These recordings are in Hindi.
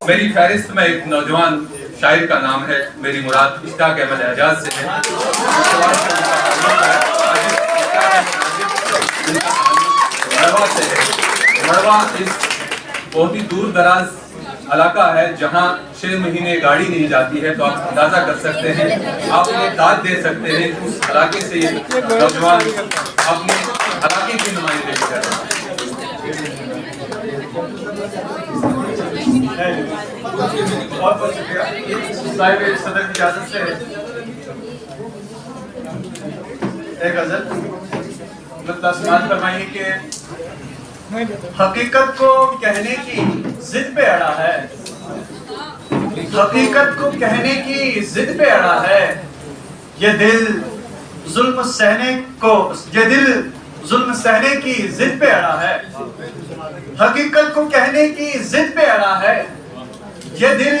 मेरी फहरिस्त में एक नौजवान शायर का नाम है मेरी मुराद इश्ताक अहमद एजाज से है। मड़वा इस बहुत ही दूर दराज इलाका है जहाँ 6 महीने गाड़ी नहीं जाती है, तो आप अंदाजा कर सकते हैं, आप उन्हें दाद दे सकते हैं। उस इलाके से ये नौजवान अपने इलाके की नुमाइंदगी कर रहे हैं। बहुत बहुत शुक्रिया साहिब सदर की इजाजत से एक गजल मतलब फरमाइए कि हकीकत को कहने की जिद पे अड़ा है, हकीकत को कहने की जिद पे अड़ा है, ये दिल जुल्म सहने की जिद पे अड़ा है, हकीकत को कहने की जिद पे अड़ा है, ये दिल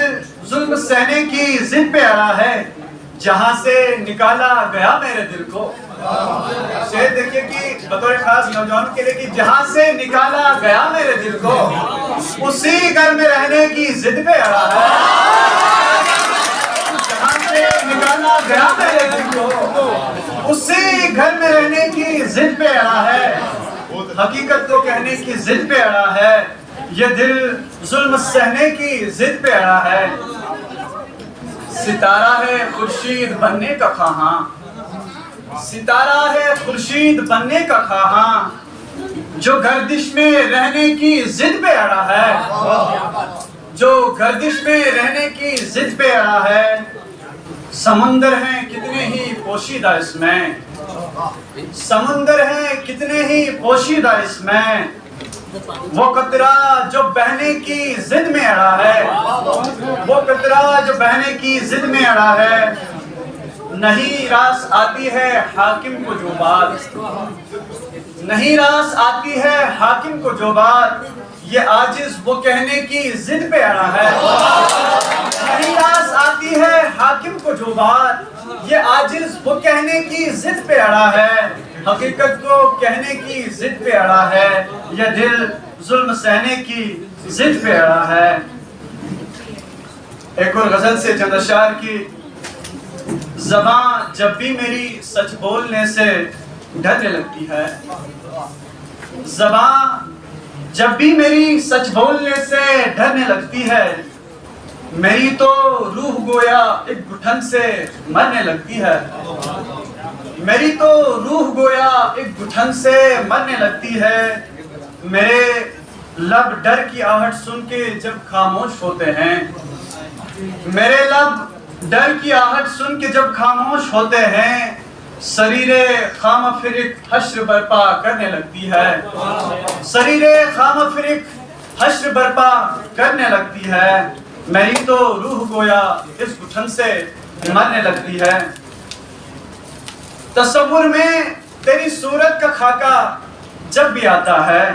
जुल्म सहने की जिद पे अड़ा है, जहां से निकाला गया मेरे दिल को। शेर देखिए कि बतौर खास नौजवान के लिए कि जहां से निकाला गया मेरे दिल को, उसी घर में रहने की जिद पे अड़ा है, जहां से निकाला गया मेरे दिल को, उसी घर में रहने की जिद पे अड़ा है, हकीकत को कहने की जिद पे अड़ा है, ये दिल जुल्म सहने की जिद पे अड़ा है। सितारा है खुर्शीद बनने का ख्वाहां, सितारा है खुर्शीद बनने का ख्वाहां, जो गर्दिश में रहने की जिद पे अड़ा है, जो गर्दिश में रहने की जिद पे अड़ा है। समुंदर हैं कितने ही पोशीदा इसमें, समुंदर हैं कितने ही पोशीदा इसमें, वो कतरा जो बहने की जिद में अड़ा है, वो कतरा जो बहने की जिद में अड़ा है। नहीं रास आती है हाकिम को जो बात, नहीं रास आती है हाकिम को जो बात, ये आजिज वो कहने की जिद पे अड़ा है। नहीं रास आती है हाकिम को जो बात, ये आजिज वो कहने की जिद पे अड़ा है, हकीकत को कहने की जिद पे अड़ा है, यह दिल जुल्म सहने की जिद पे अड़ा है। एक और गजल से चंद अशार की, ज़बान जब भी मेरी सच बोलने से डरने लगती है, ज़बान जब भी मेरी सच बोलने से डरने लगती है, मेरी तो रूह गोया एक घुटन से मरने लगती है, मेरी तो रूह गोया एक घुटन से मरने लगती है। मेरे लब डर की आहट सुन के जब खामोश होते हैं, मेरे लब डर की आहट सुन के जब खामोश होते हैं, शरीरे खाम फिरिक हश्र बर्पा करने लगती है, शरीरे खाम फिरिक हश्र बर्पा करने लगती है। मेरी तो रूह गोया इस घुटन से मरने लगती है। तस्वुर में तेरी सूरत का खाका जब भी आता है,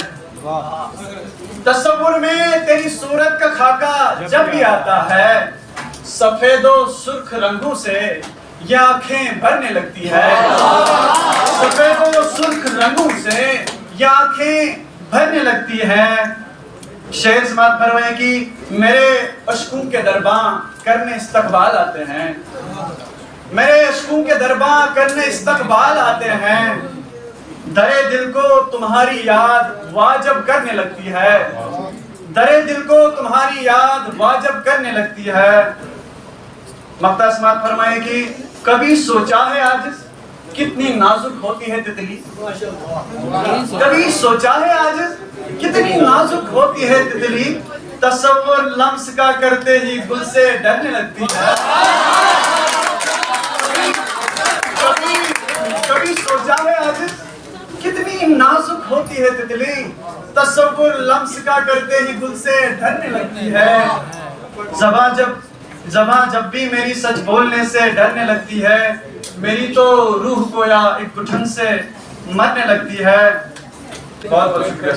तस्वुर में तेरी सूरत का खाका जब भी आता है, सफेदो सुर्ख रंगों से ये आंखें भरने लगती है, सफेदो सुर्ख रंगों से ये आंखें भरने लगती है। शेर समात फरमाए कि मेरे अश्कों के दरबार करने इस्तकबाल आते हैं, मेरे अश्कों के दरबार करने इस्तकबाल आते हैं, दरे दिल को तुम्हारी याद वाजब करने लगती है, दरे दिल को तुम्हारी याद वाजब करने लगती है। मक्ता समात फरमाए कि कभी सोचा है आज कितनी नाजुक होती है तितली, कभी सोचा है आज कितनी नाजुक होती है तितली, तस्वुर लम्स का करते ही गुल से डरने लगती है। कभी सोचा है आज कितनी नाजुक होती है तितली, तस्वुर लम्स का करते ही गुल से डरने लगती है। ज़बान जब भी मेरी सच बोलने से डरने लगती है, मेरी तो रूह गोया एक घुटन से मरने लगती है। बहुत बहुत शुक्रिया।